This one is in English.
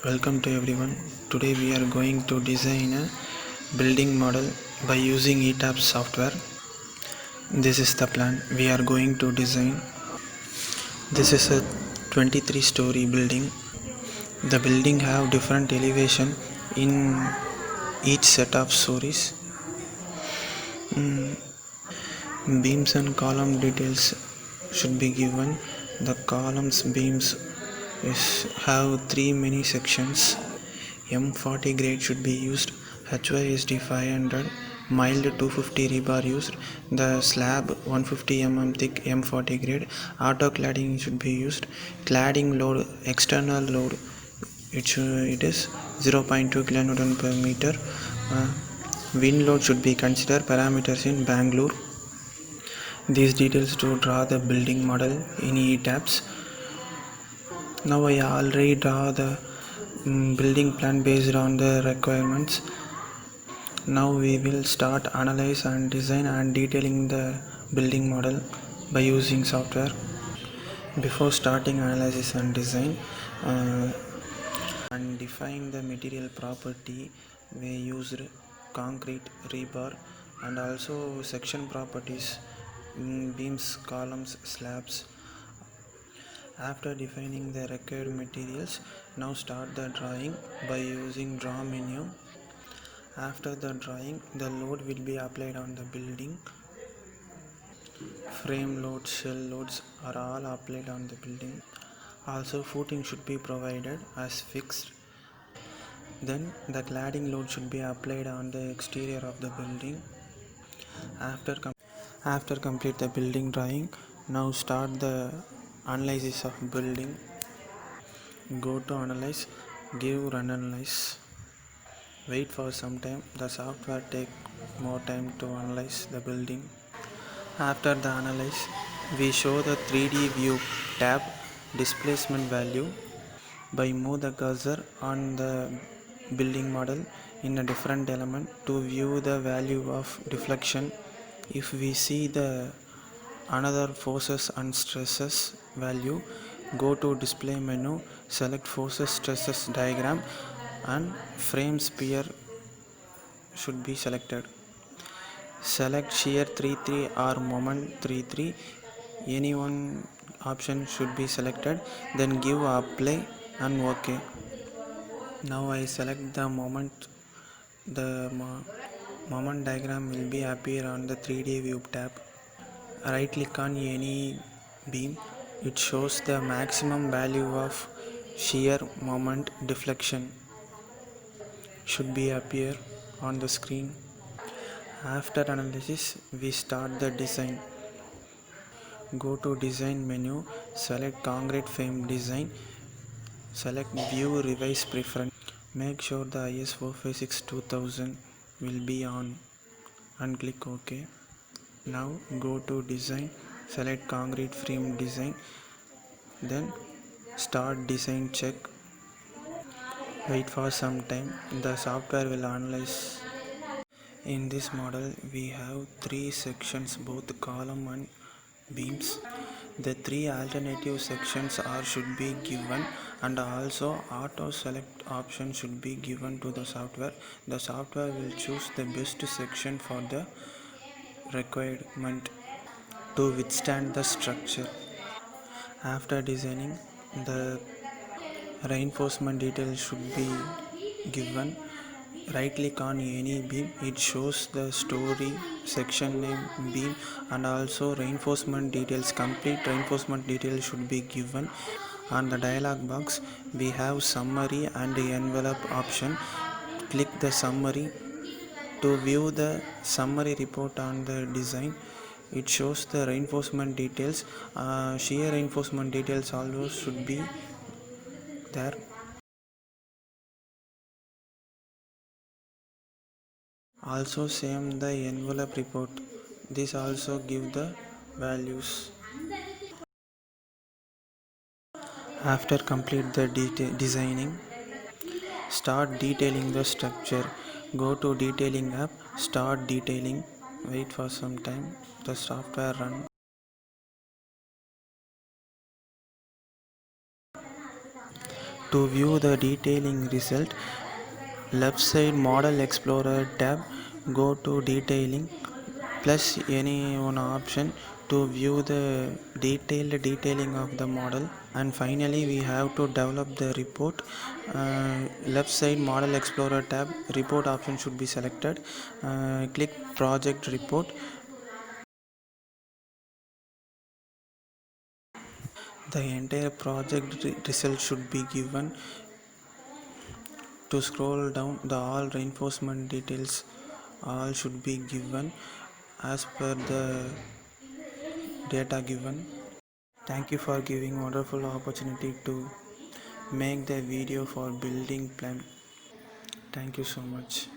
Welcome to everyone. Today we are going to design a building model by using ETAP software. This is the plan. We are going to design. This is a 23-story building. The building have different elevation in each set of stories. Beams and column details should be given. The columns beams have three mini sections. M40 grade should be used. HYSD 500, mild 250 rebar used. The slab 150 mm thick M40 grade. Auto cladding should be used. Cladding load, external load, it is 0.2 kN per meter. Wind load should be considered. Parameters in Bangalore. These details to draw the building model in ETABS. Now I already draw the building plan based on the requirements. Now we will start analyze and design and detailing the building model by using software. Before starting analysis and design and define the material property, we used concrete, rebar, and also section properties, beams, columns, slabs. After defining the required materials, now start the drawing by using draw menu. After the drawing, the load will be applied on the building. Frame loads, shell loads are all applied on the building. Also footing should be provided as fixed. Then the cladding load should be applied on the exterior of the building. After complete the building drawing, now start the analysis of building. Go to analyze, give run analyze. Wait for some time. The software take more time to analyze the building. After the analyze, we show the 3D view tab displacement value by move the cursor on the building model in a different element to view the value of deflection. If we see the another forces and stresses value, go to display menu, select forces stresses diagram and frame sphere should be selected. Select shear 33 or moment 33. Any one option should be selected. Then give apply and OK. Now I select the moment. The moment diagram will be appear on the 3D view tab. Right click on any beam. It shows the maximum value of shear moment deflection should be appear on the screen. After analysis, we start the design. Go to design menu, select concrete frame design, select view revise preference. Make sure the IS 456 2000 will be on and click OK. Now go to design, select concrete frame design, then start design check. Wait for some time. The software will analyze. In this model we have three sections, both column and beams. The three alternative sections should be given, and also auto select option should be given to the software. The software will choose the best section for the requirement to withstand the structure. After designing, the reinforcement details should be given. Right click on any beam, it shows the story, section name, beam, and also reinforcement details. Complete reinforcement details should be given. On the dialog box we have summary and envelope option. Click the summary to view the summary report on the design. It shows the reinforcement details. Shear reinforcement details always should be there. Also same the envelope report. This also give the values. After complete the designing, start detailing the structure. Go to detailing app, start detailing. Wait for some time. The software run. To view the detailing result, left side Model Explorer tab, go to Detailing plus any one option to view the detailed detailing of the model. And finally we have to develop the report. Left side Model Explorer tab, report option should be selected. Click project report. The entire project result should be given. To scroll down, the all reinforcement details all should be given as per the data given. Thank you for giving wonderful opportunity to make the video for building plan. Thank you so much.